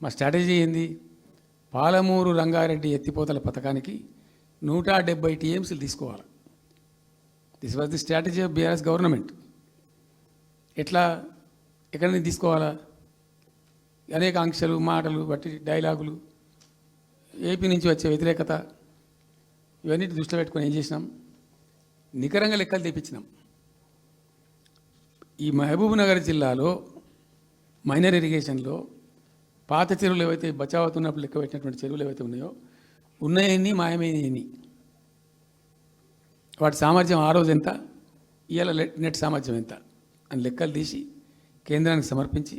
మా స్ట్రాటజీ ఏంది? పాలమూరు రంగారెడ్డి ఎత్తిపోతల పథకానికి 170 టీఎంసీలు తీసుకోవాలి. This was the strategy of BRS government. ఎట్లా, ఎక్కడి నుంచి తీసుకోవాలా? అనేక ఆంక్షలు, మాటలు బట్టి డైలాగులు, ఏపీ నుంచి వచ్చే వ్యతిరేకత, ఇవన్నీ దృష్టిలో పెట్టుకొని ఏం చేసినాం? నికరంగా లెక్కలు తెప్పించినాం. ఈ మహబూబ్ నగర్ జిల్లాలో మైనర్ ఇరిగేషన్లో పాత చెరువులు ఏవైతే బచావతున్నప్పుడు లెక్క పెట్టినటువంటి చెరువులు ఏవైతే ఉన్నాయో, ఉన్నాయన్నీ మాయమైనవి. వాటి సామర్థ్యం ఆ రోజు ఎంత, ఇవాళ నెట్ సామర్థ్యం ఎంత అని లెక్కలు తీసి కేంద్రానికి సమర్పించి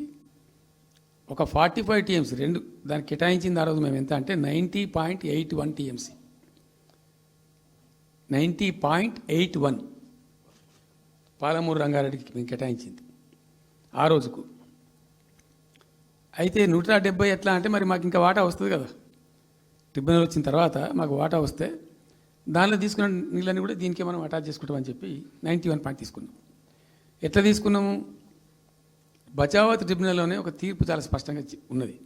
ఒక 45 టీఎంసీ రెండు దానికి కేటాయించింది. ఆ రోజు మేము ఎంత అంటే 90.81 టీఎంసీ, 90.81 పాలమూరు రంగారెడ్డికి మేము కేటాయించింది ఆ రోజుకు. అయితే 170 ఎట్లా అంటే మరి మాకు ఇంకా వాటా వస్తుంది కదా, ట్రిబ్యునల్ వచ్చిన తర్వాత మాకు వాటా వస్తే దానిలో తీసుకున్న నీళ్ళని కూడా దీనికే మనం అటాచ్ చేసుకుంటామని చెప్పి 91 పాయింట్ తీసుకున్నాం. ఎట్లా తీసుకున్నాము? బచావత్ ట్రిబ్యునల్లోనే ఒక తీర్పు చాలా స్పష్టంగా ఉన్నది,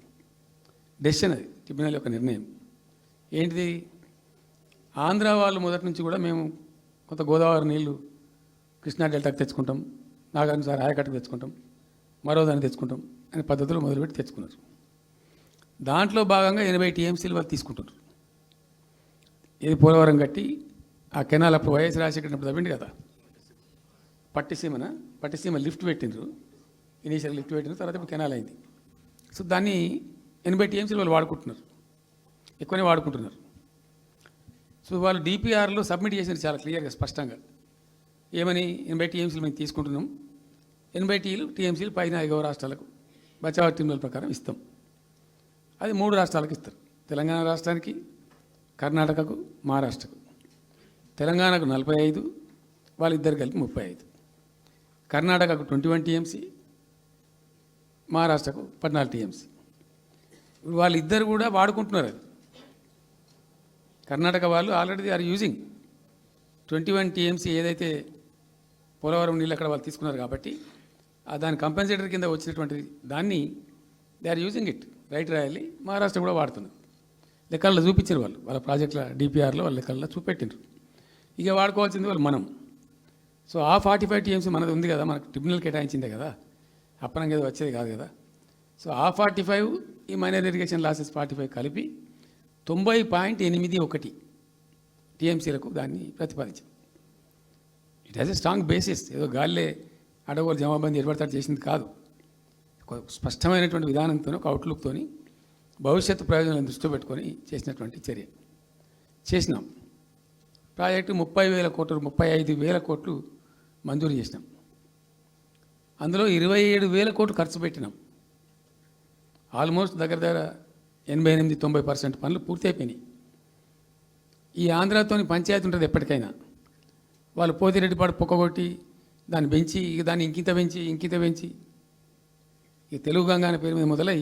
డెసిషన్ అది, ట్రిబ్యునల్ యొక్క నిర్ణయం ఏంటిది? ఆంధ్ర వాళ్ళు మొదటి నుంచి కూడా మేము కొంత గోదావరి నీళ్లు కృష్ణా డెల్టాకి తెచ్చుకుంటాం, నాగార్జున సార్ ఆయకట్టుకు తెచ్చుకుంటాం, మరో దాన్ని తెచ్చుకుంటాం అనే పద్ధతులు మొదలుపెట్టి తెచ్చుకున్నారు. దాంట్లో భాగంగా 80 టీఎంసీలు వాళ్ళు తీసుకుంటున్నారు. ఇది పోలవరం కట్టి ఆ కెనాల్ అప్పుడు వైఎస్ రాజశేఖర్ తవ్వింది కదా, పట్టిసీమ లిఫ్ట్ పెట్టిండ్రు, ఇనీషియల్ లిఫ్ట్ పెట్టిన తర్వాత ఇప్పుడు కెనాల్ అయింది. సో దాన్ని 80 టీఎంసీలు వాళ్ళు వాడుకుంటున్నారు, ఎక్కువనే వాడుకుంటున్నారు. సో వాళ్ళు డిపిఆర్లో సబ్మిట్ చేసినారు చాలా క్లియర్గా స్పష్టంగా. ఏమని? 80 టీఎంసీలు మేము తీసుకుంటున్నాం, 80 టీఎంసీలు పైన 5 రాష్ట్రాలకు బచావ్ ట్రిబ్యునల్ ప్రకారం ఇస్తాం. అది 3 రాష్ట్రాలకు ఇస్తారు, తెలంగాణ రాష్ట్రానికి, కర్ణాటకకు, మహారాష్ట్రకు. తెలంగాణకు 45, వాళ్ళిద్దరు కలిపి 35. కర్ణాటకకు 21 టీఎంసీ, మహారాష్ట్రకు 14 టీఎంసీ. వాళ్ళిద్దరు కూడా వాడుకుంటున్నారు. అది కర్ణాటక వాళ్ళు already they are using 21 TMC ఏదైతే పోలవరం నీళ్ళు అక్కడ వాళ్ళు తీసుకున్నారు కాబట్టి దాని కంపెన్సేటర్ కింద వచ్చినటువంటి దాన్ని they are using it. Right రాయాలి, మహారాష్ట్ర కూడా వాడుతున్నారు. లెక్కల్లో చూపించారు వాళ్ళు, వాళ్ళ ప్రాజెక్టుల డిపిఆర్లో వాళ్ళ లెక్కల్లో చూపెట్టినారు. ఇక వాడుకోవాల్సింది వాళ్ళు మనం. సో ఆ 45 టీఎంసీ మనది ఉంది కదా, మనకు ట్రిబ్యునల్ కేటాయించిందే కదా, అప్పనంగా ఏదో వచ్చేది కాదు కదా. సో ఆ 45 ఈ మైనర్ ఇరిగేషన్ లాసెస్ 45 కలిపి 90.81 టీఎంసీలకు దాన్ని ప్రతిపాదించాం. It has a strong basis. ఏదో గాల్లే అడగోలు జమాబందీ ఏర్పడతాడు చేసింది కాదు. ఒక స్పష్టమైనటువంటి విధానంతో, ఒక అవుట్లుక్తో, భవిష్యత్తు ప్రయోజనాలను దృష్టిలో పెట్టుకొని చేసినటువంటి చర్య చేసినాం. ప్రాజెక్టు 30,000 కోట్లు, 35,000 కోట్లు మంజూరు చేసినాం. అందులో 27,000 కోట్లు ఖర్చు పెట్టినాం. ఆల్మోస్ట్ దగ్గర 88-90% పనులు పూర్తి అయిపోయినాయి. ఈ ఆంధ్రాతోని పంచాయతీ ఉంటుంది ఎప్పటికైనా. వాళ్ళు పోతిరెడ్డిపాడు పొక్కగొట్టి దాన్ని పెంచి, ఇక దాన్ని ఇంకింత పెంచి ఇక తెలుగు గంగా అనే పేరు మీద మొదలై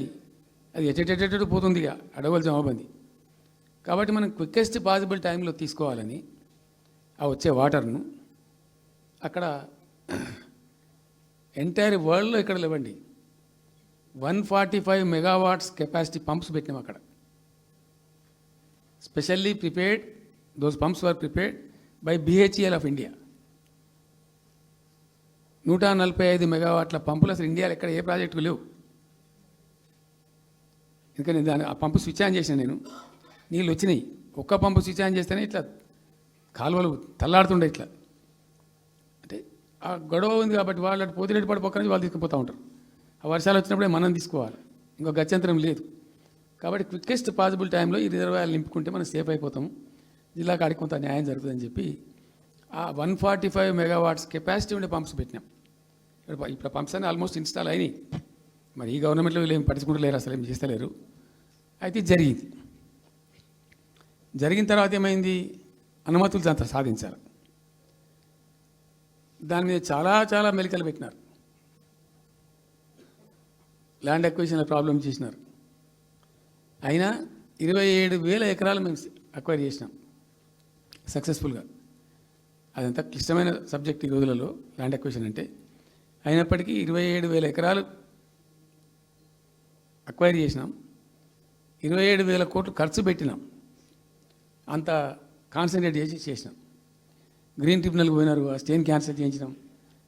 అది ఎటెటెటెటు పోతుంది ఇక అడవుల జమాబంది. కాబట్టి మనం క్విక్కెస్ట్ పాసిబుల్ టైంలో తీసుకోవాలని ఆ వచ్చే వాటర్ను అక్కడ ఎంటైర్ వరల్డ్లో ఇక్కడ లేవండి 145 మెగావాట్స్ కెపాసిటీ పంప్స్ పెట్టినాం అక్కడ. Specially prepared, those pumps were prepared by BHEL of India. 145 మెగావాట్ల పంపులు అసలు ఇండియాలో ఎక్కడ ఏ ప్రాజెక్టుకు లేవు. ఎందుకని ఆ పంపు స్విచ్ ఆన్ చేసిన నేను, నీళ్ళు వచ్చినాయి. ఒక్క పంపు స్విచ్ ఆన్ చేస్తేనే ఇట్లా కాలువలు తల్లాడుతుండే. ఇట్లా అంటే ఆ గొడవ ఉంది కాబట్టి వాళ్ళు అటు పోతిరెడ్డిపాడు పక్క నుంచి వాళ్ళు తీసుకుపోతూ ఉంటారు. ఆ వర్షాలు వచ్చినప్పుడే మనం తీసుకోవాలి, ఇంకో గత్యంతరం లేదు. కాబట్టి క్విక్కెస్ట్ పాసిబుల్ టైంలో ఈ రిజర్వాయర్లు నింపుకుంటే మనం సేఫ్ అయిపోతాము, జిల్లా కాడికి కొంత న్యాయం జరుగుతుందని చెప్పి ఆ 145 మెగావాట్స్ కెపాసిటీ ఉండే పంప్స్ పెట్టినాం. ఇప్పుడు పంప్స్ అన్నీ ఆల్మోస్ట్ ఇన్స్టాల్ అయినాయి. మరి ఈ గవర్నమెంట్లో వీళ్ళు ఏం పట్టించుకుంటలేరు, అసలు ఏం చేస్తలేరు. అయితే జరిగిన తర్వాత ఏమైంది? అనుమతులు అంత సాధించారు. దాని మీద చాలా మెలికలు పెట్టినారు. ల్యాండ్ అక్విజిషన్ ప్రాబ్లం చేసినారు. అయినా 27,000 ఎకరాలు మేము అక్వైర్ చేసినాం సక్సెస్ఫుల్గా. అదంతా క్లిష్టమైన సబ్జెక్ట్ ఈ రోజులలో ల్యాండ్ అక్విజిషన్ అంటే. అయినప్పటికీ 27,000 ఎకరాలు అక్వైర్ చేసినాం. 27,000 కోట్లు ఖర్చు పెట్టినాం. అంత కాన్సన్ట్రేట్ చేసి చేసినాం. గ్రీన్ ట్రిబ్యునల్కి పోయినారు, ఆ స్టేని క్యాన్సిల్ చేయించినాం.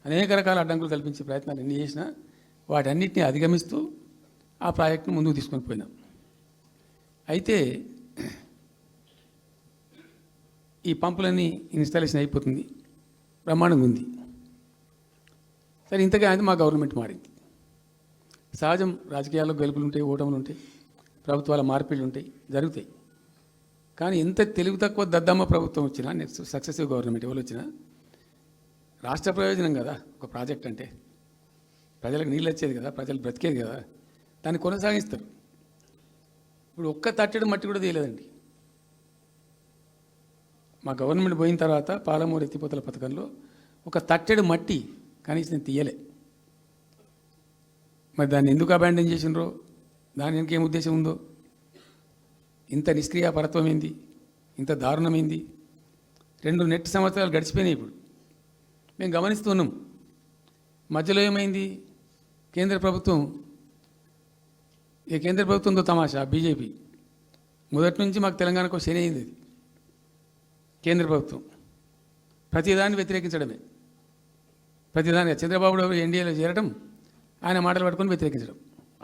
అనేక రకాల అడ్డంకులు కల్పించే ప్రయత్నాలు ఎన్ని చేసినా వాటన్నిటిని అధిగమిస్తూ ఆ ప్రాజెక్టును ముందుకు తీసుకొని పోయినాం. అయితే ఈ పంపులన్నీ ఇన్స్టాలేషన్ అయిపోతుంది, బ్రహ్మాండంగా ఉంది. సరే, ఇంతగా అయితే మా గవర్నమెంట్ మారింది. సహజం, రాజకీయాల్లో గెలుపులు ఉంటాయి, ఓటములు ఉంటాయి, ప్రభుత్వాల మార్పిళ్ళు ఉంటాయి, జరుగుతాయి. కానీ ఎంత తెలుగు తక్కువ దద్దమ్మ ప్రభుత్వం వచ్చినా, నెక్స్ట్ సక్సెసివ్ గవర్నమెంట్ ఎవరు వచ్చినా రాష్ట్ర ప్రయోజనం కదా ఒక ప్రాజెక్ట్ అంటే. ప్రజలకు నీళ్ళు వచ్చేది కదా, ప్రజలు బ్రతికేది కదా, దాన్ని కొనసాగిస్తారు. ఇప్పుడు ఒక్క తట్టెడు మట్టి కూడా తీయలేదండి. మా గవర్నమెంట్ పోయిన తర్వాత పాలమూరు ఎత్తిపోతల పథకంలో ఒక తట్టెడు మట్టి కనీసం తీయలే. మరి దాన్ని ఎందుకు అబాండన్ చేసినరో, దాని వెనక ఏం ఉద్దేశం ఉందో, ఇంత నిష్క్రియాపరత్వం ఏంది, ఇంత దారుణమైంది. 2 నెట్ సంవత్సరాలు గడిచిపోయినాయి. ఇప్పుడు మేము గమనిస్తున్నాం. మధ్యలో ఏమైంది, కేంద్ర ప్రభుత్వంతో తమాషా. బీజేపీ మొదటి నుంచి మాకు తెలంగాణకు శని అయింది. అది కేంద్ర ప్రభుత్వం ప్రతిదాన్ని వ్యతిరేకించడమే. ప్రతిదానిగా చంద్రబాబు నాయుడు ఎన్డీఏలో చేరడం, ఆయన మాటలు పట్టుకొని వ్యతిరేకించడం,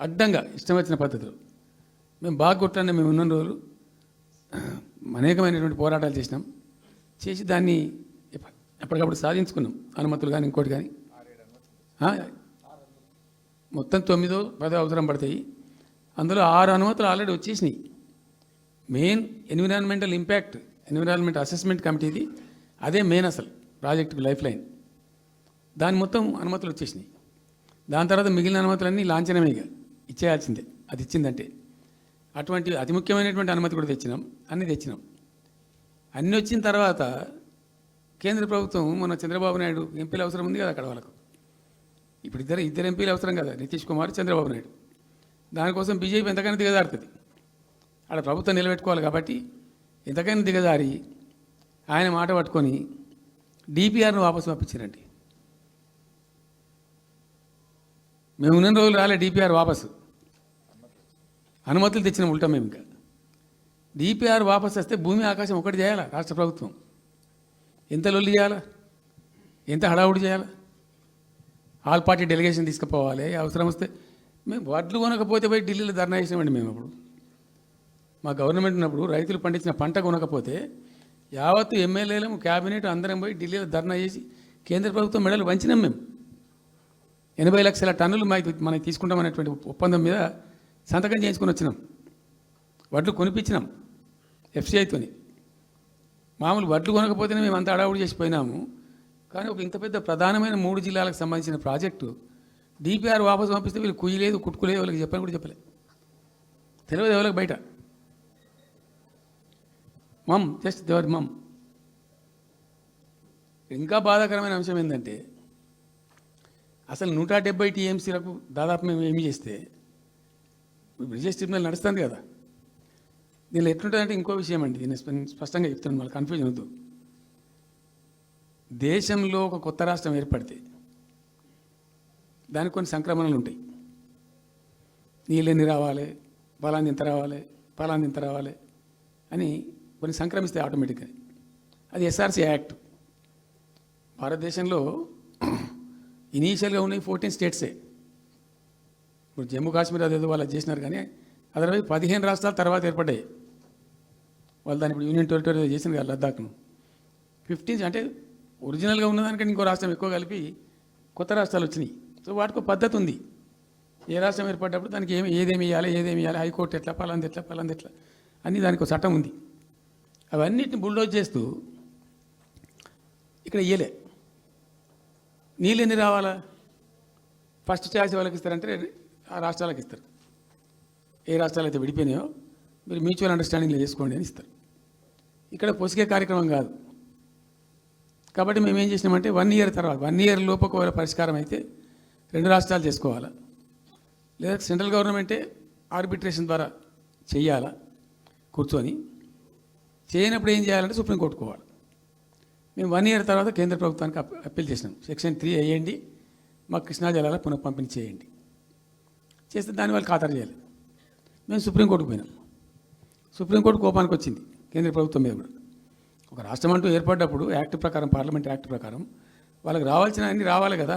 అడ్డంగా ఇష్టం వచ్చిన పద్ధతిలో. మేము బాగా కొట్టండి. మేము ఉన్న రోజులు అనేకమైనటువంటి పోరాటాలు చేసి దాన్ని ఎప్పటికప్పుడు సాధించుకున్నాం. అనుమతులు కానీ ఇంకోటి కానీ మొత్తం 9-10 అవసరం పడతాయి. అందులో 6 అనుమతులు ఆల్రెడీ వచ్చేసినాయి. Main environmental impact, environment assessment కమిటీది అదే మెయిన్ అసలు ప్రాజెక్టుకు లైఫ్ లైన్. దాని మొత్తం అనుమతులు వచ్చేసినాయి. దాని తర్వాత మిగిలిన అనుమతులన్నీ లాంఛనమేగా, ఇచ్చేయాల్సిందే. అది ఇచ్చిందంటే అటువంటి అతి ముఖ్యమైనటువంటి అనుమతి కూడా తెచ్చినాం. అన్నీ వచ్చిన తర్వాత కేంద్ర ప్రభుత్వం మొన్న చంద్రబాబు నాయుడు ఎంపీలు అవసరం ఉంది కదా అక్కడ వాళ్ళకు. ఇప్పుడు ఇద్దరు ఎంపీలు అవసరం కదా, నితీష్ కుమార్, చంద్రబాబు నాయుడు. దానికోసం బీజేపీ ఎంతకైనా దిగజారుతుంది. అక్కడ ప్రభుత్వం నిలబెట్టుకోవాలి కాబట్టి ఎంతకైనా దిగజారి ఆయన మాట పట్టుకొని డిపిఆర్ను వాపసు పంపించారండి. మేము ఉన్న రోజులు రాలే డిపిఆర్ వాపసు, అనుమతులు తెచ్చిన ఉంటాం మేము. ఇంకా డిపిఆర్ వాపసు వస్తే భూమి ఆకాశం ఒకటి చేయాలా రాష్ట్ర ప్రభుత్వం? ఎంత లొల్లి చేయాలా, ఎంత హడావుడి చేయాలా? ఆల్ పార్టీ డెలిగేషన్ తీసుకుపోవాలి. అవసరం వస్తే మేము వడ్లు కొనకపోతే పోయి ఢిల్లీలో ధర్నా చేసినామండి. మేము అప్పుడు మా గవర్నమెంట్ ఉన్నప్పుడు రైతులు పండించిన పంట కొనకపోతే యావత్తు ఎమ్మెల్యేలు, క్యాబినెట్ అందరం పోయి ఢిల్లీలో ధర్నా చేసి కేంద్ర ప్రభుత్వం మెడలు వంచినాం. మేము 80 లక్షల టన్నులు మనకి తీసుకుంటామనేటువంటి ఒప్పందం మీద సంతకం చేయించుకొని వచ్చినాం. వడ్లు కొనిపించినాం ఎఫ్సిఐతోని. మామూలు వడ్లు కొనకపోతేనే మేము అంత అడావుడి చేసిపోయినాము. కానీ ఒక ఇంత పెద్ద ప్రధానమైన 3 జిల్లాలకు సంబంధించిన ప్రాజెక్టు డిపిఆర్ వాపసు పంపిస్తే వీళ్ళు కుయ్యలేదు, కుట్టుకోలేదు, వాళ్ళకి చెప్పని కూడా చెప్పలేదు. తెలియదు ఎవరికి బయట. జస్ట్ దేవర్ ఇంకా బాధాకరమైన అంశం ఏంటంటే, అసలు 170 టీఎంసీలకు దాదాపు మేము ఏమి చేస్తే బ్రిజేష్ ట్రిబ్యునల్ నడుస్తుంది కదా. దీనిలో ఎట్లుంటుందంటే ఇంకో విషయం అండి, దీన్ని స్పష్టంగా చెప్తున్నాను, మళ్ళీ కన్ఫ్యూజన్ వద్దు. దేశంలో ఒక కొత్త రాష్ట్రం ఏర్పడితే దానికి కొన్ని సంక్రమణలు ఉంటాయి. నీళ్ళెన్ని రావాలి, ఫలాన్ని ఇంత రావాలి అని కొన్ని సంక్రమిస్తాయి ఆటోమేటిక్గా. అది ఎస్ఆర్సీ యాక్ట్. భారతదేశంలో ఇనీషియల్గా ఉన్నాయి 14 స్టేట్సే. ఇప్పుడు జమ్మూ కాశ్మీర్ అదేదో వాళ్ళు చేసినారు, కానీ అదర్వైజ్ 15 రాష్ట్రాలు తర్వాత ఏర్పడ్డాయి. వాళ్ళు దాన్ని ఇప్పుడు యూనియన్ టెరిటరీ చేసింది కదా లద్దాఖ్ను. 15 అంటే ఒరిజినల్గా ఉన్నదానికంటే ఇంకో రాష్ట్రం ఎక్కువ కలిపి కొత్త రాష్ట్రాలు వచ్చినాయి. సో వాటికి పద్ధతి ఉంది. ఏ రాష్ట్రం ఏర్పడ్డప్పుడు దానికి ఏదేమి ఇవ్వాలి, హైకోర్టు ఎట్లా, పలాంది ఎట్లా అన్నీ దానికి ఒక చట్టం ఉంది. అవన్నిటిని బుల్డోజ్ చేస్తూ ఇక్కడ ఇయ్యలే. నీళ్ళు ఎన్ని రావాలా, ఫస్ట్ ఛాయిస్ వాళ్ళకి ఇస్తారంటే ఆ రాష్ట్రాలకు ఇస్తారు. ఏ రాష్ట్రాలు అయితే విడిపోయినాయో మీరు మ్యూచువల్ అండర్స్టాండింగ్లో చేసుకోండి అని ఇస్తారు. ఇక్కడ పొసిగే కార్యక్రమం కాదు. కాబట్టి మేము ఏం చేసినామంటే 1 ఇయర్ తర్వాత 1 ఇయర్ లోపు ఒకవేళ పరిష్కారం అయితే 2 రాష్ట్రాలు చేసుకోవాలా, లేదా సెంట్రల్ గవర్నమెంటే ఆర్బిట్రేషన్ ద్వారా చెయ్యాలా కూర్చొని. చేయనప్పుడు ఏం చేయాలంటే సుప్రీంకోర్టు కోవాలి. మేము 1 ఇయర్ తర్వాత కేంద్ర ప్రభుత్వానికి అప్పీల్ చేసినాం. సెక్షన్ 3 వేయండి, మాకు కృష్ణా జలాల పునః పంపిణీ చేయండి. చేస్తే దాన్ని వాళ్ళు ఖాతరు చేయాలి. మేము సుప్రీంకోర్టుకు పోయినాం. సుప్రీంకోర్టు కోపానికి వచ్చింది కేంద్ర ప్రభుత్వం మీద కూడా. ఒక రాష్ట్రం అంటూ ఏర్పడ్డప్పుడు యాక్ట్ ప్రకారం, పార్లమెంట్ యాక్ట్ ప్రకారం వాళ్ళకి రావాల్సిన అన్నీ రావాలి కదా.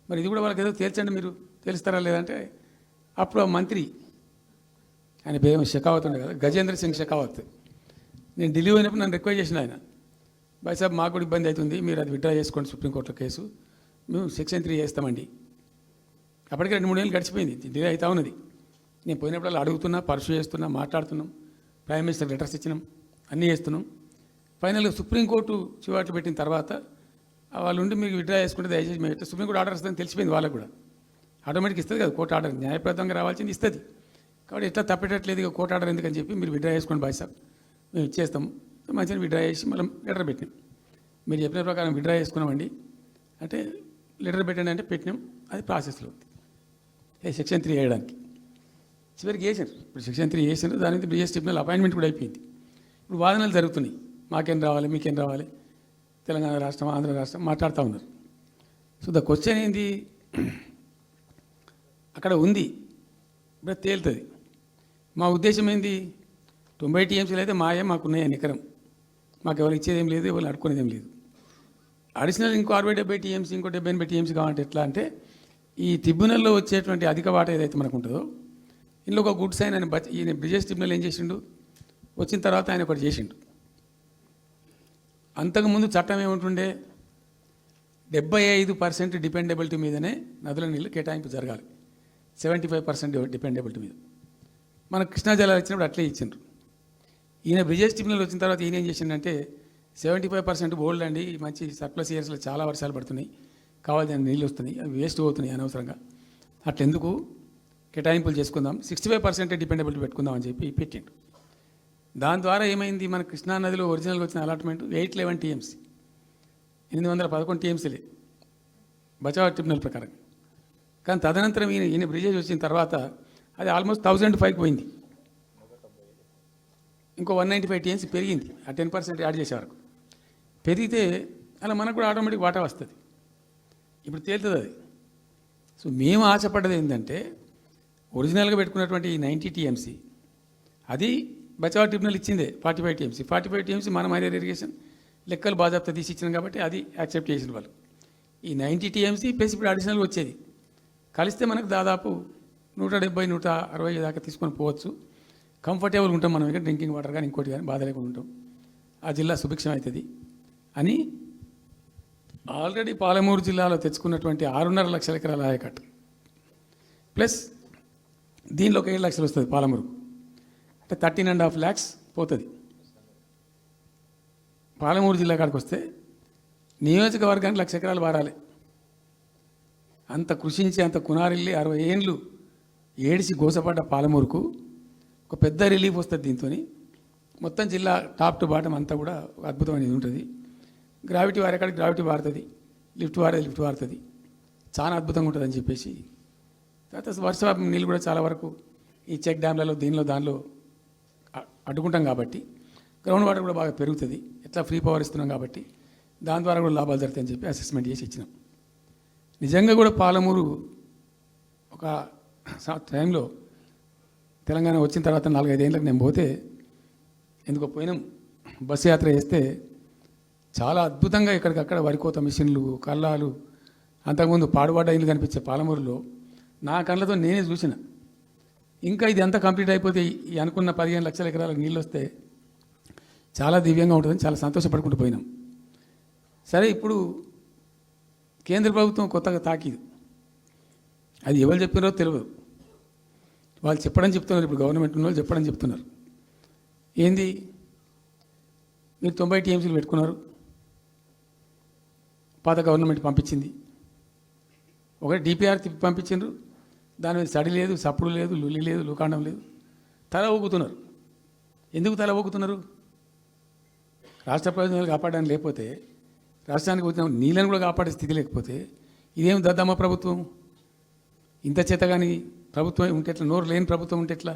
మరి ఇది కూడా వాళ్ళకి ఏదో తేల్చండి, మీరు తెలుస్తారా లేదంటే అప్పుడు ఆ మంత్రి, ఆయన పేరు షెకావత్ ఉండే కదా, గజేంద్ర సింగ్ షెకావత్, నేను ఢిల్లీ పోయినప్పుడు నన్ను రిక్వెస్ట్ చేసిన ఆయన, బాయ్ సాబ్ మాకు కూడా ఇబ్బంది అవుతుంది, మీరు అది విత్డ్రా చేసుకోండి సుప్రీంకోర్టులో కేసు, మేము సెక్షన్ 3 చేస్తామండి. అప్పటికి 2-3 ఏళ్ళు గడిచిపోయింది, డిలే అవుతా ఉన్నది. నేను పోయినప్పుడు అలా అడుగుతున్నా, పర్సూ చేస్తున్నా, మాట్లాడుతున్నాం, ప్రైమ్ మినిస్టర్ లెటర్స్ ఇచ్చినాం, అన్నీ చేస్తున్నాం. ఫైనల్గా సుప్రీంకోర్టు చివాట్లు పెట్టిన తర్వాత వాళ్ళు ఉండి మీకు విత్డ్రా చేసుకుంటే దయచేసి మేము సుప్రీంకోర్టు ఆర్డర్ వస్తుందని తెలిసిపోయింది వాళ్ళకు కూడా. ఆటోమేటిక్ ఇస్తుంది కదా కోర్టు ఆర్డర్, న్యాయప్రదంగా రావాల్సింది ఇస్తుంది. కాబట్టి ఎట్లా తప్పేటట్లేదు ఇక కోర్టు ఆర్డర్ ఎందుకని చెప్పి మీరు విత్డ్రా చేసుకోండి బాయ్ సాబ్, మేము ఇచ్చేస్తాము. మంచిగా విత్డ్రా చేసి మళ్ళీ లెటర్ పెట్టినాం. మీరు చెప్పిన ప్రకారం విత్డ్రా చేసుకున్నామండి అంటే లెటర్ పెట్టండి అంటే పెట్టినాం. అది ప్రాసెస్లో ఉంది సెక్షన్ 3 వేయడానికి. చివరికి వేసారు. ఇప్పుడు సెక్షన్ 3 వేసారు, దాని మీద బ్రిజేష్ ట్రిబ్యునల్ అపాయింట్మెంట్ కూడా అయిపోయింది. ఇప్పుడు వాదనలు జరుగుతున్నాయి, మాకేం రావాలి, మీకేం రావాలి, తెలంగాణ రాష్ట్రం, ఆంధ్ర రాష్ట్రం మాట్లాడుతూ ఉన్నారు. సో ద క్వశ్చన్ ఏంది, అక్కడ ఉంది, ఇప్పుడు తేలుతుంది. మా ఉద్దేశం ఏంది, 90 టీఎంసీలు అయితే మాకున్నాయి నికరం, మాకు ఎవరు ఇచ్చేదేం లేదు, ఎవరు అడుక్కునేదేం లేదు. అడిషనల్ ఇంకో 60-70 టీఎంసీ, ఇంకో 70-80 టీఎంసీ కావాలంటే ఎట్లా అంటే, ఈ ట్రిబ్యునల్లో వచ్చేటువంటి అధిక వాటా ఏదైతే మనకు ఉంటుందో, ఇందులో ఒక గుడ్ సైన్ అని ఈయన బ్రిజేష్ ట్రిబ్యునల్ ఏం చేసిండు, వచ్చిన తర్వాత ఆయన ఒకటి చేసిండు. అంతకుముందు చట్టం ఏముంటుండే, 75% డిపెండబిలిటీ మీదనే నదుల నీళ్ళు కేటాయింపు జరగాలి, 75% డిపెండబిలిటీ మీద. మన కృష్ణా జలాలు ఇచ్చినప్పుడు అట్లే ఇచ్చిండ్రు. ఈయన బ్రిజేష్ ట్రిబ్యునల్ వచ్చిన తర్వాత ఈయన ఏం చేసిండంటే 75% బోల్డ్ అండి, మంచి సర్ప్లస్ ఇయర్స్లో చాలా వర్షాలు పడుతున్నాయి, కావాల్సిన నీళ్ళు వస్తున్నాయి, అవి వేస్ట్ అవుతున్నాయి అనవసరంగా, అట్లెందుకు కేటాయింపులు చేసుకుందాం, 65% డిపెండబిలిటీ పెట్టుకుందాం అని చెప్పి పెట్టిండు. దాని ద్వారా ఏమైంది, మన కృష్ణా నదిలో ఒరిజినల్గా వచ్చిన అలాట్మెంట్ 811 టీఎంసీ, 811 టీఎంసీలే బచావ్ ట్రిబ్యునల్ ప్రకారం. కానీ తదనంతరం ఈయన బ్రిజేష్ వచ్చిన తర్వాత అది ఆల్మోస్ట్ 1005కి పోయింది. ఇంకో 195 టీఎంసీ పెరిగింది, ఆ 10% యాడ్ చేసే వరకు పెరిగితే అలా మనకు కూడా ఆటోమేటిక్ వాటా వస్తుంది. ఇప్పుడు తేలుతుంది అది. సో మేము ఆశపడ్డది ఏంటంటే, ఒరిజినల్గా పెట్టుకున్నటువంటి ఈ 90 టీఎంసీ అది బచావ్ ట్రిబ్యునల్ ఇచ్చిందే 45 టీఎంసీ. 45 టీఎంసీ మనం హైయర్ ఇరిగేషన్ లెక్కలు బాజాప్తా తీసి ఇచ్చినాం కాబట్టి అది యాక్సెప్ట్ చేసిన వాళ్ళు. ఈ 90 టీఎంసీ ప్లస్ ఇప్పుడు అడిషనల్గా వచ్చేది కలిస్తే మనకు దాదాపు 170-160 దాకా తీసుకొని పోవచ్చు. కంఫర్టబుల్గా ఉంటాం మనం, ఇక్కడ డ్రింకింగ్ వాటర్ కానీ ఇంకోటి కానీ బాధ లేకుండా ఉంటాం, ఆ జిల్లా సుభిక్షం అవుతుంది అని ఆల్రెడీ పాలమూరు జిల్లాలో తెచ్చుకున్నటువంటి 6.5 లక్షల ఎకరాల ఆయకట్టు ప్లస్ దీనిలో 7 లక్షలు వస్తుంది పాలమూరు, అంటే 13.5 lakhs పోతుంది. పాలమూరు జిల్లా కాడికి వస్తే నియోజకవర్గానికి 1,00,000 ఎకరాలు వారాలి. అంత కృషించి అంత కునారిల్లి 60 ఏళ్ళు ఏడిసి గోసపడ్డ పాలమూరుకు ఒక పెద్ద రిలీఫ్ వస్తుంది. దీంతో మొత్తం జిల్లా టాప్ టు బాటం అంతా కూడా ఒక అద్భుతమైనది ఉంటుంది. గ్రావిటీ వారేకాడికి గ్రావిటీ వారుతుంది, లిఫ్ట్ వారుతుంది, చాలా అద్భుతంగా ఉంటుంది అని చెప్పేసి. తర్వాత వర్ష నీళ్ళు కూడా చాలా వరకు ఈ చెక్ డ్యామ్లలో దానిలో అడ్డుకుంటాం కాబట్టి గ్రౌండ్ వాటర్ కూడా బాగా పెరుగుతుంది. ఎట్లా ఫ్రీ పవర్ ఇస్తున్నాం కాబట్టి దాని ద్వారా కూడా లాభాలు జరుగుతాయని చెప్పి అసెస్మెంట్ చేసి ఇచ్చినాం. నిజంగా కూడా పాలమూరు ఒక టైంలో తెలంగాణ వచ్చిన తర్వాత 4-5 ఏళ్ళకి నేను పోతే, ఎందుకో పోయినాం, బస్సు యాత్ర చేస్తే చాలా అద్భుతంగా ఎక్కడికక్కడ వరికోత మిషన్లు, కల్లాలు, అంతకుముందు పాడుబడ్డ ఇల్లు కనిపించే పాలమూరులో నా కళ్ళతో నేనే చూసిన. ఇంకా ఇది అంతా కంప్లీట్ అయిపోతే ఈ అనుకున్న 15 లక్షల ఎకరాలకు నీళ్ళు వస్తే చాలా దివ్యంగా ఉంటుందని చాలా సంతోషపడుకుంటూ పోయినాం. సరే, ఇప్పుడు కేంద్ర ప్రభుత్వం కొత్తగా తాకీదు, అది ఎవరు చెప్పినారో తెలియదు, వాళ్ళు చెప్తున్నారు. ఇప్పుడు గవర్నమెంట్ ఉన్న వాళ్ళు చెప్తున్నారు. ఏంది, మీరు 90 టీఎంసీలు పెట్టుకున్నారు, పాత గవర్నమెంట్ పంపించింది, ఒకటి డిపిఆర్ తిప్పి పంపించిండ్రు, దాని మీద సడి లేదు, సప్పుడు లేదు, లుల్లి లేదు, లూకాండం లేదు, తల ఊగుతున్నారు. ఎందుకు తల ఊగుతున్నారు? రాష్ట్ర ప్రయోజనాలు కాపాడడానికి లేకపోతే, రాష్ట్రానికి వచ్చిన నీళ్ళని కూడా కాపాడే స్థితి లేకపోతే ఇదేం దద్దమ్మ ప్రభుత్వం? ఇంత చేత కానీ ప్రభుత్వం ఉంటే ఎట్లా? నోరు లేని ప్రభుత్వం ఉంటే ఎట్లా?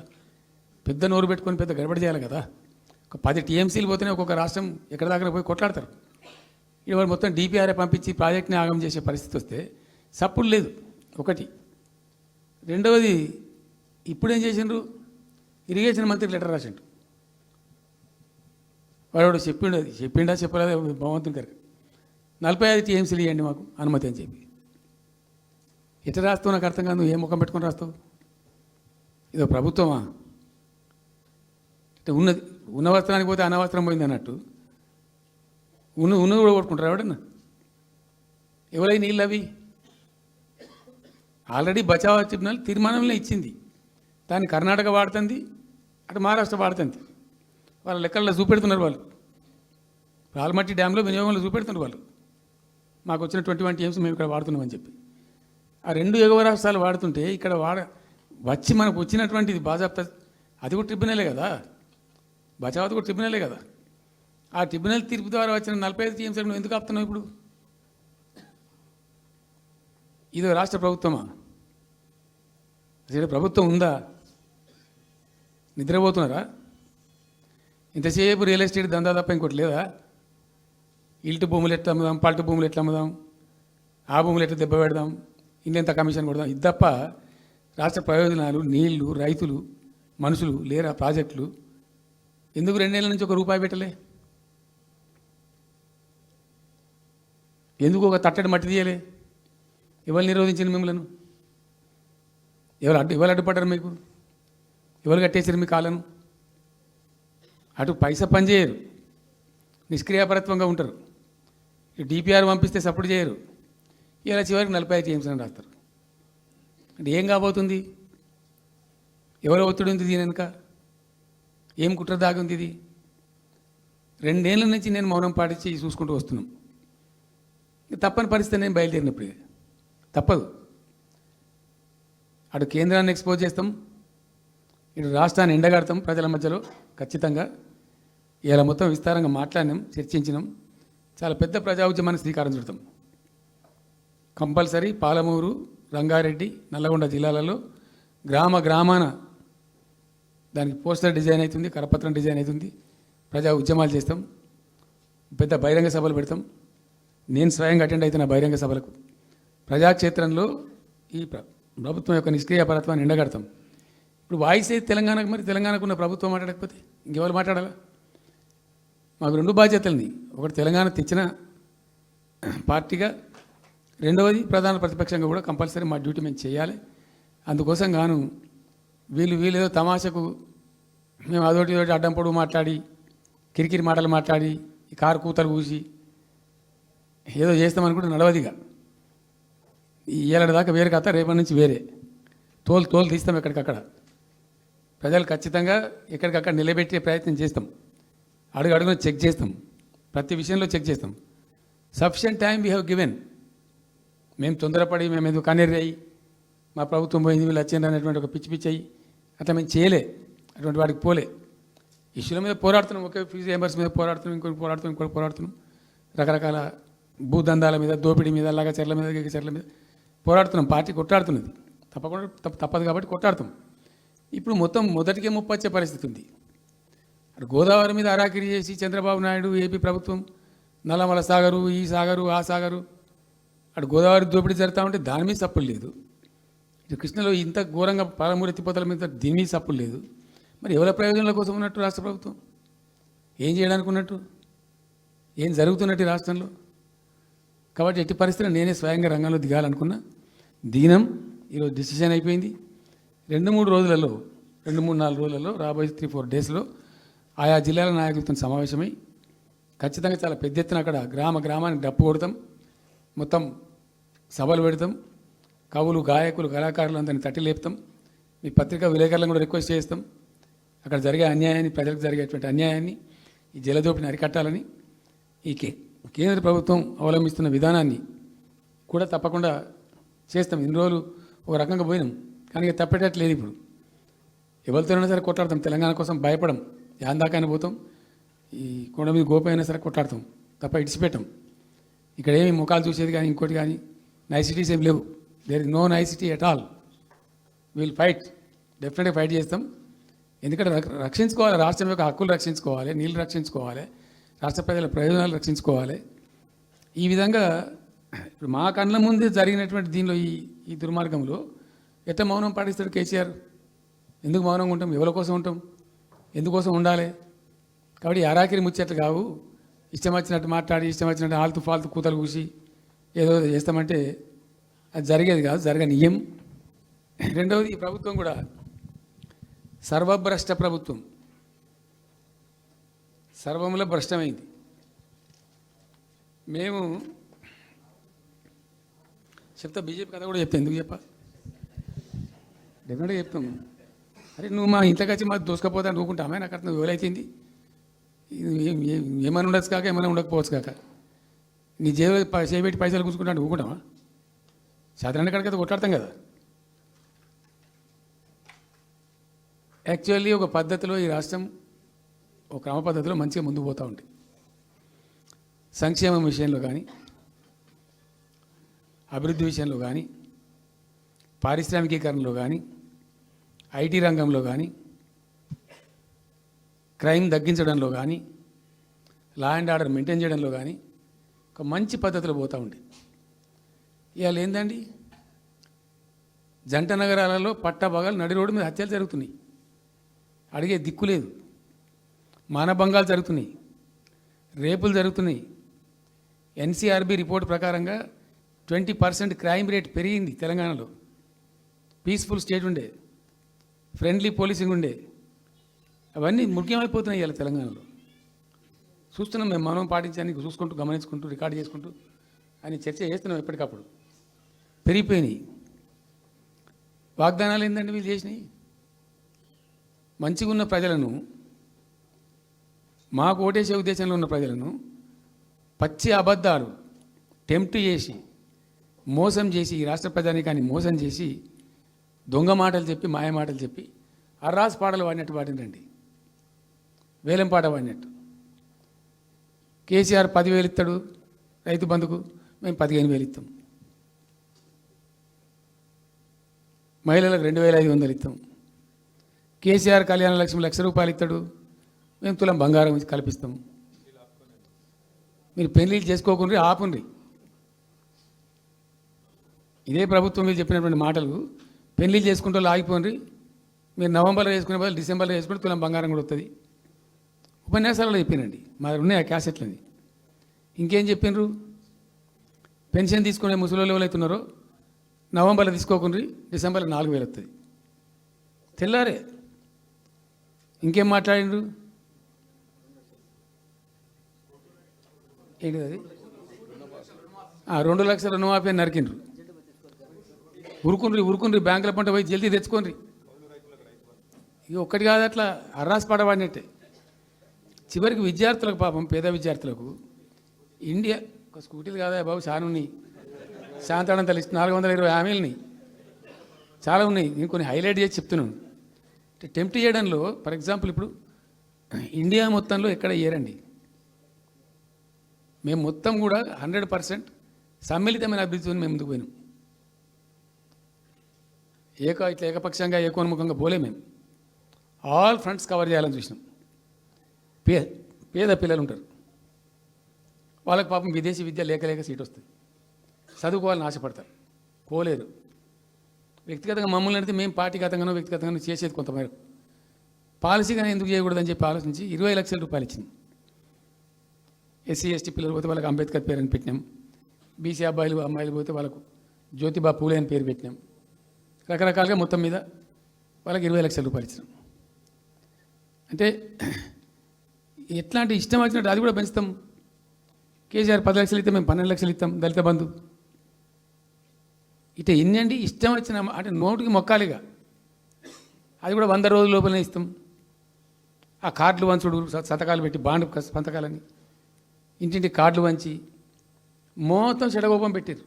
పెద్ద నోరు పెట్టుకొని పెద్ద గడబడి చేయాలి కదా. ఒక 10 టీఎంసీలు పోతేనే ఒక్కొక్క రాష్ట్రం ఎక్కడ దగ్గర పోయి కొట్లాడతారు. ఇవాళ మొత్తం డిపిఆర్ఏ పంపించి ప్రాజెక్ట్ని ఆగం చేసే పరిస్థితి వస్తే సప్పుడు లేదు ఒకటి. రెండవది, ఇప్పుడేం చేసిండ్రు, ఇరిగేషన్ మంత్రికి లెటర్ రాసిండు, వాడు చెప్పిండు, అది చెప్పిండా చెప్పలేదు భగవంతుని గారికి 45 టీఎంసీలు ఇవ్వండి మాకు అనుమతి అని చెప్పి. ఎట్లా రాస్తావు నాకు అర్థం కాదు. నువ్వు ఏ ముఖం పెట్టుకొని రాస్తావు? ఇదో ప్రభుత్వమా? అంటే ఉన్న వస్త్రానికి పోతే అనవస్త్రం పోయింది అన్నట్టు ఉన్నది కూడా కొట్టుకుంటారు ఎవడన్నా? ఎవరై నీళ్ళు అవి? ఆల్రెడీ బచావ్ ట్రిబ్యునల్ తీర్మానంలో ఇచ్చింది. దాన్ని కర్ణాటక వాడుతుంది, అటు మహారాష్ట్ర వాడుతుంది. వాళ్ళ లెక్కల్లో చూపెడుతున్నారు వాళ్ళు. ఆల్మట్టి డ్యాంలో వినియోగంలో చూపెడుతున్నారు వాళ్ళు. మాకు వచ్చిన 21 టీఎంసీ మేము ఇక్కడ వాడుతున్నామని చెప్పి. ఆ 2 ఎగువ రాష్ట్రాలు వాడుతుంటే ఇక్కడ వచ్చి మనకు వచ్చినటువంటిది బాజాప్తా, అది కూడా ట్రిబ్యునలే కదా, బచావత్ కూడా ట్రిబ్యునలే కదా. ఆ ట్రిబ్యునల్ తీర్పు ద్వారా వచ్చిన 45 టీఎంసీలు నువ్వు ఎందుకు ఆపుతున్నావు ఇప్పుడు? ఇదో రాష్ట్ర ప్రభుత్వమా? అసలు ప్రభుత్వం ఉందా? నిద్రపోతున్నారా? ఇంతసేపు రియల్ ఎస్టేట్ దందా తప్ప ఇంకోటి లేదా? ఇల్టు భూములు ఎట్లా అమ్ముదాం, పల్టు భూములు ఎట్లా అమ్ముదాం, ఆ భూములు ఎట్లా దెబ్బ పెడదాం, ఇంకెంత కమిషన్ కొడదాం, ఇది తప్ప రాష్ట్ర ప్రయోజనాలు, నీళ్లు, రైతులు, మనుషులు లేరా? ప్రాజెక్టులు ఎందుకు 2 ఏళ్ళ నుంచి ₹1 పెట్టలే? ఎందుకు ఒక తట్టడి మట్టి తీయలే? ఎవరు నిరోధించిన మిమ్మల్ని? ఎవరు అడ్డుపడ్డారు మీకు? ఎవరు కట్టేసారు మీ కాళ్ళను? అటు పైసా పని చేయరు, నిష్క్రియాపరత్వంగా ఉంటారు. డిపిఆర్ పంపిస్తే సపోర్ట్ చేయరు. ఇలా చివరికి 45 టీఎంసీ అని రాస్తారు. అంటే ఏం కాబోతుంది? ఎవరో ఒత్తిడి ఉంది దీని వెనుక? ఏం కుట్ర దాగి ఉంది ఇది? 2 ఏళ్ళ నుంచి నేను మౌనం పాటించి చూసుకుంటూ వస్తున్నాం. తప్పని పరిస్థితి నేను బయలుదేరినప్పుడు తప్పదు. అటు కేంద్రాన్ని ఎక్స్పోజ్ చేస్తాం, ఇటు రాష్ట్రాన్ని ఎండగడతాం ప్రజల మధ్యలో ఖచ్చితంగా. ఇలా మొత్తం విస్తారంగా మాట్లాడినాం, చర్చించినాం. చాలా పెద్ద ప్రజా ఉద్యమాన్ని శ్రీకారం చుడతాం. కంపల్సరీ పాలమూరు, రంగారెడ్డి, నల్లగొండ జిల్లాలలో గ్రామాన దానికి పోస్టర్ డిజైన్ అవుతుంది, కరపత్రం డిజైన్ అవుతుంది. ప్రజా ఉద్యమాలు చేస్తాం, పెద్ద బహిరంగ సభలు పెడతాం. నేను స్వయంగా అటెండ్ అవుతున్న బహిరంగ సభలకు. ప్రజాక్షేత్రంలో ఈ ప్రభుత్వం యొక్క నిష్క్రియాపరత్వాన్ని ఎండగడతాం. ఇప్పుడు వాయిస్ అయితే తెలంగాణకు, మరి తెలంగాణకు ఉన్న ప్రభుత్వం మాట్లాడకపోతే ఇంకెవరు మాట్లాడాలా? మాకు 2 బాధ్యతలని, ఒకటి తెలంగాణ తెచ్చిన పార్టీగా, రెండవది ప్రధాన ప్రతిపక్షంగా కూడా కంపల్సరీ మా డ్యూటీ మేము చేయాలి. అందుకోసం గాను వీళ్ళు ఏదో తమాషకు మేము అదొకటి అడ్డం పొడుగు మాట్లాడి, కిరికిరి మాటలు మాట్లాడి, ఈ కారు కూతలు కూసి ఏదో చేస్తామనుకుంటే నడవదిగా. ఏళ్ళ దాకా వేరే కథ, రేపటి నుంచి వేరే తోలు తీస్తాం ఎక్కడికక్కడ. ప్రజలు ఖచ్చితంగా ఎక్కడికక్కడ నిలబెట్టే ప్రయత్నం చేస్తాం. అడుగున చెక్ చేస్తాం, ప్రతి విషయంలో చెక్ చేస్తాం. Sufficient time we have given. మేము తొందరపడి మేము ఎందుకు కన్నెర్రి అయ్యి మా ప్రభుత్వం పోయింది వీళ్ళు వచ్చిండ్రు అనేటువంటి ఒక పిచ్చి అయ్యి అట్లా మేము చేయలే, అటువంటి వాడికి పోలే. ఇష్యూల మీద పోరాడుతున్నాం, ఒకే ఫీజు రియంబర్స్ మీద పోరాడుతున్నాం, ఇంకోటి పోరాడుతున్నాం, రకరకాల భూదందాల మీద, దోపిడీ మీద, చెర్ల మీద పోరాడుతున్నాం. పార్టీ కొట్టాడుతున్నది, తప్పదు కాబట్టి కొట్టాడుతాం. ఇప్పుడు మొత్తం మొదటికే ముప్పొచ్చే పరిస్థితి ఉంది. అటు గోదావరి మీద అరాకిరి చేసి చంద్రబాబు నాయుడు, ఏపీ ప్రభుత్వం నల్లమల సాగరు, ఈ సాగరు, ఆ సాగరు, అటు గోదావరి దోపిడీ జరుగుతూ ఉంటే దాని మీద సప్పులు లేదు. ఇటు కృష్ణలో ఇంత ఘోరంగా పాలమూరు ఎత్తిపోతల మీద దీని మీద సప్పులు లేదు. మరి ఎవరి ప్రయోజనాల కోసం ఉన్నట్టు రాష్ట్ర ప్రభుత్వం? ఏం చేయడానికి ఉన్నట్టు? ఏం జరుగుతున్నట్టు రాష్ట్రంలో? కాబట్టి ఎట్టి పరిస్థితుల్లో నేనే స్వయంగా రంగంలో దిగాలనుకున్నా. దిగినం. ఈరోజు డిసిషన్ అయిపోయింది. 2-3 రోజులలో, 2-3-4 రోజులలో, రాబోయే 3-4 డేస్లో ఆయా జిల్లాల నాయకులతో సమావేశమై ఖచ్చితంగా చాలా పెద్ద ఎత్తున అక్కడ గ్రామానికి డప్పు కొడతాం, మొత్తం సభలు పెడతాం, కవులు, గాయకులు, కళాకారులు అందరినీ తట్టి లేపుతాం. మీ పత్రికా విలేకరులను కూడా రిక్వెస్ట్ చేస్తాం. అక్కడ జరిగే అన్యాయాన్ని, ప్రజలకు జరిగేటువంటి అన్యాయాన్ని, ఈ జలదోపిని అరికట్టాలని ఈ కేంద్ర ప్రభుత్వం అవలంబిస్తున్న విధానాన్ని కూడా తప్పకుండా చేస్తాం. ఇన్ని రోజులు ఒక రకంగా పోయినాం, కానీ తప్పేటట్లేదు. ఇప్పుడు ఎవరితోనైనా సరే కొట్లాడతాం, తెలంగాణ కోసం భయపడం, యాందాకానే పోతాం, ఈ కొండ మీద గోపైనా సరే కొట్లాడతాం, తప్ప ఇడిచిపెట్టాం. ఇక్కడ ఏమి ముఖాలు చూసేది కానీ ఇంకోటి కానీ నైసిటీస్ ఏం లేవు. There is no necessity at all. Will fight, డెఫినెట్గా ఫైట్ చేస్తాం. ఎందుకంటే రక్షించుకోవాలి, రాష్ట్రం యొక్క హక్కులు రక్షించుకోవాలి, నీళ్ళు రక్షించుకోవాలి, రాష్ట్ర ప్రజల ప్రయోజనాలు రక్షించుకోవాలి. ఈ విధంగా ఇప్పుడు మా కళ్ళ ముందే జరిగినటువంటి దీనిలో ఈ దుర్మార్గంలో ఎట్లా మౌనం పాటిస్తాడు కేసీఆర్? ఎందుకు మౌనంగా ఉంటాం? ఎవరి కోసం ఉంటాం? ఎందుకోసం ఉండాలి? కాబట్టి అరాకిరి ముచ్చట్లు కావు, ఇష్టం వచ్చినట్టు మాట్లాడి ఇష్టం వచ్చినట్టు ఆల్తు ఫాల్తు కూతలు కూసి ఏదో చేస్తామంటే అది జరిగేది కాదు, జరగనీయం. రెండవది, ఈ ప్రభుత్వం కూడా సర్వభ్రష్ట ప్రభుత్వం, సర్వంలో భ్రష్టమైంది. మేము చెప్తా, బీజేపీ కథ కూడా చెప్తా, ఎందుకు చెప్పా, డెఫినెట్గా చెప్తాము. అరే నువ్వు మా ఇంట్లోకి వచ్చి మాకు దోసుకపోతా అనుకుంటామే, నాకు అర్థం ఎవరైతుంది, ఏమైనా ఉండొచ్చు కాక ఏమైనా ఉండకపోవచ్చు కాక, నీ చేయబెట్టి పైసలు కూర్చుకుంటా ఊకుంటామా? సాధారణ కడకైతే కొట్లాడతాం కదా. యాక్చువల్లీ ఒక పద్ధతిలో ఈ రాష్ట్రం ఒక క్రమ పద్ధతిలో మంచిగా ముందుకు పోతూ ఉంటుంది. సంక్షేమం విషయంలో కానీ, అభివృద్ధి విషయంలో కానీ, పారిశ్రామికీకరణలో కానీ, ఐటీ రంగంలో కానీ, క్రైమ్ తగ్గించడంలో కానీ, లా అండ్ ఆర్డర్ మెయింటైన్ చేయడంలో కానీ ఒక మంచి పద్ధతిలో పోతూ ఉంది. ఇవాళ ఏందండి, జంట నగరాలలో పట్టభాగాలు నడి రోడ్డు మీద హత్యలు జరుగుతున్నాయి, అడిగే దిక్కు లేదు, మానభంగాలు జరుగుతున్నాయి, రేపులు జరుగుతున్నాయి. ఎన్సీఆర్బీ రిపోర్ట్ ప్రకారంగా 20% క్రైమ్ రేట్ పెరిగింది తెలంగాణలో. పీస్ఫుల్ స్టేట్ ఉండే, ఫ్రెండ్లీ పోలీసింగ్ ఉండే, అవన్నీ ముఖ్యమైపోతున్నాయి ఇవాళ తెలంగాణలో. చూస్తున్నాం మేము, మనం పాటించడానికి చూసుకుంటూ గమనించుకుంటూ రికార్డు చేసుకుంటూ అని చర్చ చేస్తున్నాం. ఎప్పటికప్పుడు పెరిగిపోయినాయి. వాగ్దానాలు ఏంటంటే వీళ్ళు చేసినాయి, మంచిగా ఉన్న ప్రజలను, మాకు ఓటేసే ఉద్దేశంలో ఉన్న ప్రజలను పచ్చి అబద్ధాలు టెంప్ట్ చేసి మోసం చేసి, ఈ రాష్ట్ర ప్రజానీకాన్ని మోసం చేసి దొంగ మాటలు చెప్పి మాయ మాటలు చెప్పి అర్రాస్ పాటలు వాడినట్టు వాడినండి, వేలం పాట వాడినట్టు. కేసీఆర్ 10,000 ఇస్తాడు రైతు బంధుకు, మేము 15,000 ఇస్తాం. మహిళలకు 2,500 ఇస్తాం. కేసీఆర్ కళ్యాణ లక్ష్మి ₹1,00,000 ఇస్తాడు, మేము తులం బంగారం కల్పిస్తాం. మీరు పెళ్లిళ్ళు చేసుకోకుండా ఆపుండ్రి. ఇదే ప్రభుత్వం మీరు చెప్పినటువంటి మాటలు, పెళ్లిళ్ళు చేసుకుంటూ ఆగిపోండి, మీరు నవంబర్లో చేసుకునే బదులు డిసెంబర్లో చేసుకుంటే తులం బంగారం కూడా వస్తుంది. ఉపన్యాసాలలో చెప్పినండి, మా ఉన్నాయి ఆ క్యాసెట్లని. ఇంకేం చెప్పినారు, పెన్షన్ తీసుకునే ముసలి ఎవరైతున్నారో నవంబర్లో తీసుకోకుండా డిసెంబర్లో 4,000 వస్తుంది. తెల్లారే ఇంకేం మాట్లాడిండ్రు, ఏంటిది అది, 2 లక్షల రుణమాఫీ అని నరికిండ్రు. ఉరుకుండ్రి బ్యాంకుల పంట పోయి జల్దీ తెచ్చుకోండి. ఇక ఒక్కటి కాదు, అట్లా అర్రాస్ పడవాడినట్టే. చివరికి విద్యార్థులకు, పాపం పేద విద్యార్థులకు ఇండియా ఒక స్కూటీలు కాదా బాబు, చాలా ఉన్నాయి, శాంతాడంత లిస్ట్ 420 హామీలని చాలా ఉన్నాయి. నేను కొన్ని హైలైట్ చేసి చెప్తున్నాను. టెంప్ట్ చేయడంలో, ఫర్ ఎగ్జాంపుల్ ఇప్పుడు ఇండియా మొత్తంలో ఎక్కడ ఇయ్యరండి, మేము మొత్తం కూడా 100% సమ్మిళితమైన అభివృద్ధితో మేము ముందుకు పోయినాం. ఇట్లా ఏకపక్షంగా ఏకోన్ముఖంగా పోలే. మేము ఆల్ ఫ్రంట్స్ కవర్ చేయాలని చూసినాం. పేద పిల్లలు ఉంటారు, వాళ్ళకి పాపం విదేశీ విద్య లేక సీట్ వస్తుంది, చదువుకోవాలని ఆశపడతారు, పోలేరు. వ్యక్తిగతంగా మమ్మల్ని అంటే మేము పార్టీగతంగానో వ్యక్తిగతంగానో చేసేది కొంతమేరకు. పాలసీగానే ఎందుకు చేయకూడదని చెప్పి ఆలోచించి ₹20 లక్షలు ఇచ్చింది. ఎస్సీ ఎస్టీ పిల్లలు పోతే వాళ్ళకి అంబేద్కర్ పేరు అని పెట్టినాం, బీసీ అమ్మాయిలు పోతే వాళ్ళకు జ్యోతిబా పూలే అని పేరు పెట్టినాం. రకరకాలుగా మొత్తం మీద వాళ్ళకి ₹20 లక్షలు ఇచ్చినాం. అంటే ఎట్లాంటి ఇష్టం వచ్చినట్టు అది కూడా పెంచుతాం. కేసీఆర్ 10 లక్షలు ఇస్తే మేము 12 లక్షలు ఇస్తాం, దళిత బంధు. ఇట్లా ఎన్ని అండి, ఇష్టం వచ్చిన అంటే నోటికి మొక్కాలిగా, అది కూడా 100 రోజుల లోపలనే ఇస్తాం. ఆ కార్డులు వంచుడు, సంతకాలు పెట్టి బాండ్ సంతకాలని ఇంటింటి కార్డులు వంచి మొత్తం చెడగోపం పెట్టారు.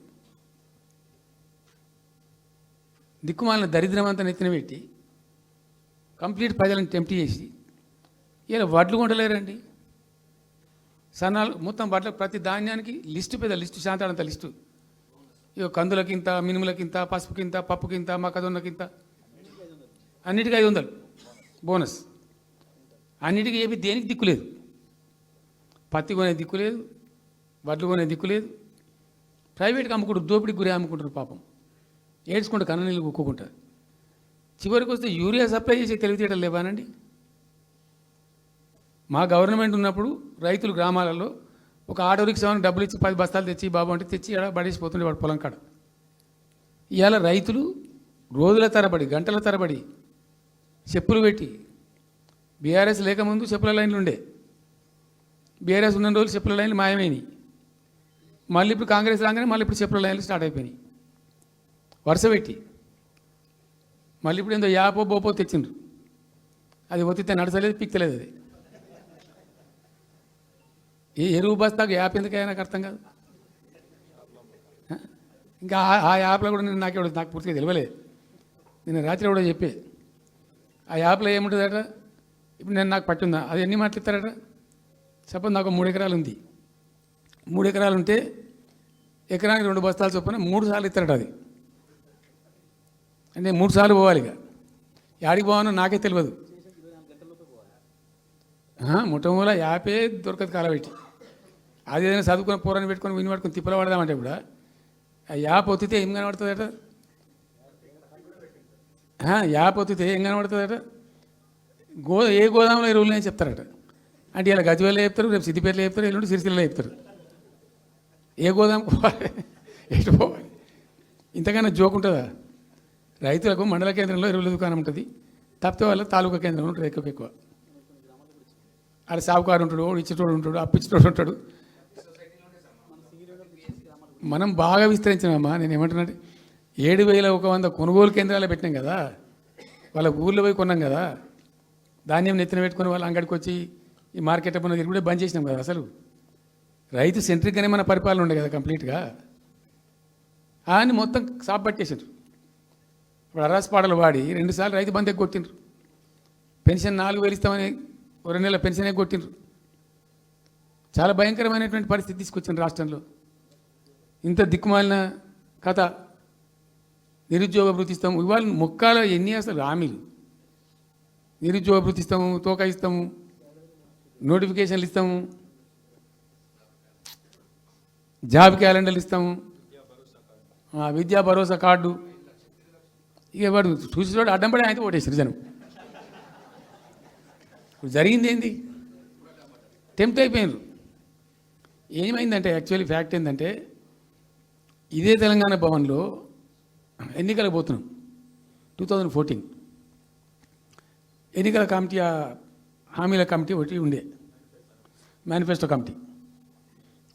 దిక్కుమాలిన దరిద్రం అంతా నెత్తిన పెట్టి కంప్లీట్ ప్రజలను టెంప్ట్ చేసి ఇలా వడ్లు కొంటలేరండి. సన్నాలు మొత్తం వడ్ల ప్రతి ధాన్యానికి లిస్టు, పెద్ద లిస్టు, శాంతాడంత లిస్టు. ఇక కందులకింత, మినుములకింత, పసుపుకింత, పప్పుకింత, మొక్కజొన్నకింత, అన్నిటికీ 500 బోనస్. అన్నిటికీ ఏమి దేనికి దిక్కు లేదు. పత్తి కొనే దిక్కు లేదు, వడ్లు కొనే దిక్కు లేదు. ప్రైవేట్గా అమ్ముకుంటారు, దోపిడికి గురి అమ్ముకుంటారు. పాపం ఏడ్చుకుంటూ కన్ననీళ్ళు కుక్కుంటారు. చివరికి వస్తే యూరియా సప్లై చేసే తెలివితేటలు లేవానండి. మా గవర్నమెంట్ ఉన్నప్పుడు రైతులు గ్రామాలలో ఒక ఆటో రిక్షాని డబ్బులు ఇచ్చి 10 బస్తాలు తెచ్చి బాబు అంటే తెచ్చి ఇక్కడ పడేసిపోతుండే వాడు పొలం కాడ. ఇవాళ రైతులు రోజుల తరబడి గంటల తరబడి చెప్పులు పెట్టి, బీఆర్ఎస్ లేకముందు చెప్పుల లైన్లు ఉండే, బీఆర్ఎస్ ఉన్న రోజులు చెప్పుల లైన్లు మాయమైనవి. మళ్ళీ ఇప్పుడు కాంగ్రెస్ రాగానే మళ్ళీ ఇప్పుడు చెప్పుల లైన్లు స్టార్ట్ అయిపోయినాయి వరుస పెట్టి. మళ్ళీ ఇప్పుడు ఏందో యాపో బోపో తెచ్చిండ్రు, అది ఒత్తితే నడచలేదు, పిక్తలేదు. అది ఏ ఎరువు బస్తాకు యాప్ ఎందుకైనా నాకు అర్థం కాదు. ఇంకా ఆ యాప్లో కూడా నాకు పూర్తిగా తెలియలేదు. నేను రాత్రి కూడా చెప్పే ఆ యాప్లో ఏముంటుందట. ఇప్పుడు నాకు పట్టిందా, అది ఎన్ని మాటలు ఇస్తారట. సపోజ్ నాకు 3 ఎకరాలు ఉంది. 3 ఎకరాలు ఉంటే ఎకరానికి 2 బస్తాలు చొప్పున 3 సార్లు ఇస్తారట. అది అంటే 3 సార్లు పోవాలి. ఇక యాడికి పోవానో నాకే తెలియదు. ముఠమూల యాపే దొరకదు కాలబెట్టి. అది ఏదైనా చదువుకుని పూరాన్ని పెట్టుకొని విని పట్టుకొని తిప్పల పడదామంటే కూడా ఆ యాప్ ఒత్తితే ఏం కనబడుతుందట. యాప్ ఒత్తితే ఏం కనబడుతుందట. ఏ గోదాంలో ఎరువులు అని చెప్తారట. అంటే ఇలా గజ్వేల్లో చెప్తారు, రేపు సిద్దిపేటలో చెప్తారు, ఎల్లుండి సిరిసిల్లలో చెప్తారు. ఏ గోదాం పోవాలి, ఎటు పోవాలి, ఇంతకన్నా జోక్ ఉంటుందా? రైతులకు మండల కేంద్రంలో ఎరువుల దుకాణం ఉంటుంది, తప్పితే వాళ్ళ తాలూకా కేంద్రంలో ఉంటుంది ఎక్కువ. ఆడ సావుకారు ఉంటాడు, ఇచ్చేటోడు ఉంటాడు, అప్పిచ్చేటోడు ఉంటాడు. మనం బాగా విస్తరించామమ్మా. నేను ఏమంటున్నాను, 7,100 కొనుగోలు కేంద్రాలు పెట్టినాం కదా, వాళ్ళ ఊళ్ళో పోయి కొన్నాం కదా. ధాన్యం నెత్తిన పెట్టుకుని వాళ్ళ అంగడికి వచ్చి ఈ మార్కెట్ అప్పుడు కూడా బంద్ చేసినాం కదా. అసలు రైతు సెంట్రిక్గానే మన పరిపాలన ఉండే కదా కంప్లీట్గా. అని మొత్తం సాప్ పట్టేసారు. ఇప్పుడు అరాస్ పాటలు వాడి 2 సార్లు రైతు బంద్ కొట్టిండ్రు. పెన్షన్ 4,000 ఇస్తామని 2 నెలల పెన్షన్ కొట్టిండ్రు. చాలా భయంకరమైనటువంటి పరిస్థితి తీసుకొచ్చిండ్రు రాష్ట్రంలో. ఇంత దిక్కుమాలిన కథ. నిరుద్యోగ భృతి ఇస్తాము, ఇవాళ మొక్కాల ఎన్ని అసలు హామీలు. నిరుద్యోగ భృతి ఇస్తాము, తోకా ఇస్తాము, నోటిఫికేషన్లు ఇస్తాము, జాబ్ క్యాలెండర్లు ఇస్తాము, విద్యా భరోసా కార్డు. ఇక వాడు చూసేవాడు అడ్డం పడి అయితే ఓటేసారు జనం. ఇప్పుడు జరిగింది ఏంది, టెంప్ట్ అయిపోయినారు. ఏమైందంటే యాక్చువల్లీ ఫ్యాక్ట్ ఏంటంటే, ఇదే తెలంగాణ భవన్లో ఎన్నికలకు పోతున్నాం 2014. ఎన్నికల కమిటీ, హామీల కమిటీ ఒకటి ఉండే, మేనిఫెస్టో కమిటీ.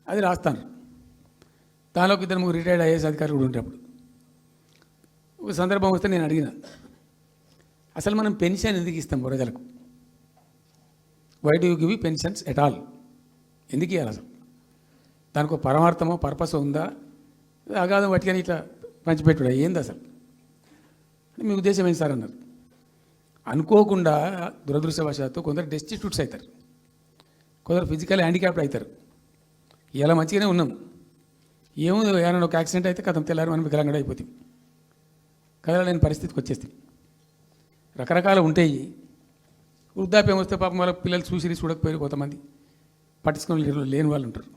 అది రాస్తాను. దానిలో 2-3 రిటైర్డ్ ఐఏఎస్ అధికారులు కూడా ఉంటే అప్పుడు ఒక సందర్భం వస్తే నేను అడిగిన, అసలు మనం పెన్షన్ ఎందుకు ఇస్తాం ప్రజలకు? Why do you give pensions at all? ఎందుకు ఇవ్వాలి అసలు? దానికి ఒక పరమార్థమో పర్పస్ ఉందా? అగాధం పట్టుకొని ఇట్లా పంచిపెట్టుడా ఏంది అసలు? మీ ఉద్దేశం ఏంటి సార్ అన్నారు. అనుకోకుండా దురదృష్టవశాత్తు కొందరు డెస్టిట్యూట్స్ అవుతారు, కొందరు ఫిజికల్ హ్యాండిక్యాప్డ్ అవుతారు. ఇలా మంచిగానే ఉన్నాం, ఏముంది ఏమైనా ఒక యాక్సిడెంట్ అయితే కథం తెల్లారి మనం వికలాంగుడు అయిపోతాం, కదలలేని పరిస్థితికి వచ్చేస్తాం. రకరకాలు ఉంటాయి. వృద్ధాప్యం వస్తే పాపం వాళ్ళ పిల్లలు చూసి చూడకపోయారు, కొంతమంది పట్టించుకొని లేని వాళ్ళు ఉంటారు.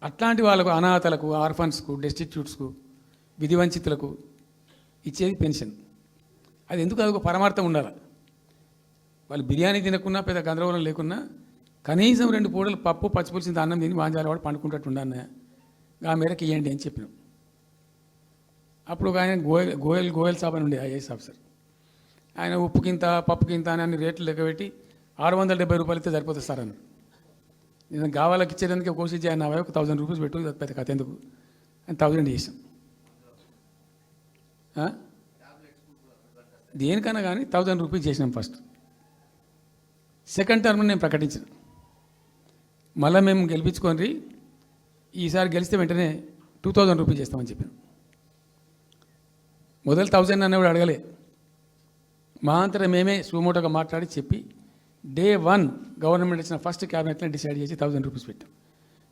అట్లాంటి వాళ్ళకు, అనాథలకు, ఆర్ఫన్స్కు, డెస్టిట్యూట్స్కు, విధివంచితులకు ఇచ్చేది పెన్షన్. అది ఎందుకు? అది ఒక పరమార్థం ఉండాలి. వాళ్ళు బిర్యానీ తినకున్నా, పెద్ద గందరగోళం లేకున్నా కనీసం 2 పూటలు పప్పు పచ్చిపులిసింది అన్నం తిని వాంజాల వాడు పండుకుంటట్టు ఉండన్న ఆ మేరకు ఇవ్వండి అని చెప్పినాం. అప్పుడు ఒక ఆయన గోయల్ సాబ్ అని ఉండే ఐఏఎస్ ఆఫీసర్. ఆయన ఉప్పుకింత పప్పుకింత అని అన్ని రేట్లు లెక్కబెట్టి 670 రూపాయలు ఇస్తే సరిపోతుంది సార్ అని. నేను గావాలకు ఇచ్చేదానికి కోసిచ్చి ఆయన ఒక 1000 రూపీస్ పెట్టు, పెద్ద కథ ఎందుకు అని 1000 చేసాం. దేనికన్నా కానీ 1000 రూపీస్ చేసినాం ఫస్ట్. సెకండ్ టర్మ్ నేను ప్రకటించిన, మళ్ళీ మేము గెలిపించుకొని ఈసారి గెలిస్తే వెంటనే 2000 రూపీస్ చేస్తామని చెప్పాను. మొదలు 1000 అన్న కూడా అడగలే. మా అంతటా మేమే సుమోటోగా మాట్లాడి చెప్పి Day 1 గవర్నమెంట్ ఇచ్చిన ఫస్ట్ క్యాబినెట్లో డిసైడ్ చేసి 1000 రూపీస్ పెట్టాం.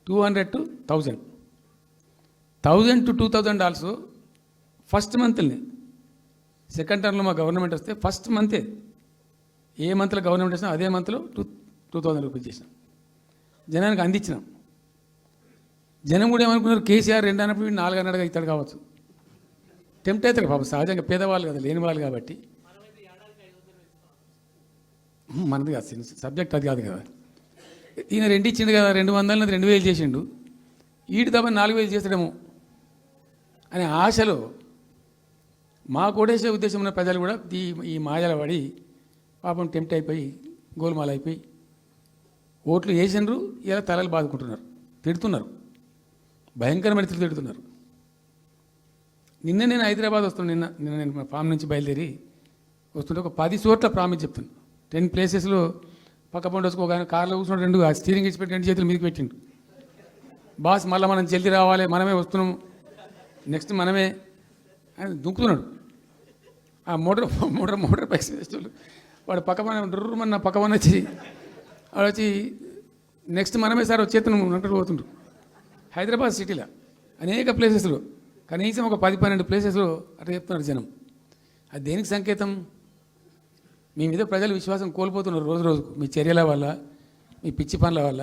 200 to 1000, 1000 to 2000 also first మంత్ని. Second టర్మ్లో మా గవర్నమెంట్ వస్తే ఫస్ట్ మంతే, ఏ మంత్లో గవర్నమెంట్ వచ్చినా అదే మంత్లో 2000 రూపీస్ చేసినాం, జనానికి అందించినాం. జనం కూడా ఏమనుకున్నారు, కేసీఆర్ 2 అన్నప్పుడు 4 అన్నట్టుగా ఇస్తాడు కావచ్చు. టెంప్ట్ అవుతారు పాపం, సహజంగా పేదవాళ్ళు కదా, లేని వాళ్ళు కాబట్టి. మనది కాదు సబ్జెక్ట్ అది కాదు కదా. ఈయన 2 ఇచ్చిండు కదా, 200 2000 చేసిండు, ఈడు తప్ప 4000 చేస్తాడేమో అనే ఆశలో మా కోటేసే ఉద్దేశం ఉన్న ప్రజలు కూడా ఈ మాయల పడి పాపం టెంప్ట్ అయిపోయి గోల్మాల్ అయిపోయి ఓట్లు వేసినారు. ఇలా తలలు బాదుకుంటున్నారు, తిడుతున్నారు, భయంకరమైన తిడుతున్నారు. నిన్న నేను హైదరాబాద్ వస్తున్నాను. నిన్న నేను మా ఫామ్ నుంచి బయలుదేరి వస్తుంటే ఒక 10 చోట్ల ప్రామిస్ చెప్తాను. 10 ప్లేసెస్లో పక్క పండు వచ్చుకో కార్లో కూర్చున్నాడు, 2 స్టీరింగ్ ఇచ్చిపెట్టి 2 చేతులు మీదకి పెట్టిండు. బాస్ మళ్ళీ మనం జల్దీ రావాలి, మనమే వస్తున్నాం, నెక్స్ట్ మనమే అని దుంకుతున్నాడు. ఆ మోటార్ బైక్స్ వేసేవాళ్ళు వాడు డుర్రమన్న పక్కన వచ్చి వాడు వచ్చి నెక్స్ట్ మనమే సార్ వచ్చేస్తున్నాం అన్నట్టు పోతుండ్రు. హైదరాబాద్ సిటీలో అనేక ప్లేసెస్లో కనీసం ఒక 10-12 ప్లేసెస్లో అట్లా చెప్తున్నారు జనం. అది దేనికి సంకేతం? మీ మీద ప్రజలు విశ్వాసం కోల్పోతున్నారు రోజు రోజుకు, మీ చర్యల వల్ల, మీ పిచ్చి పనుల వల్ల.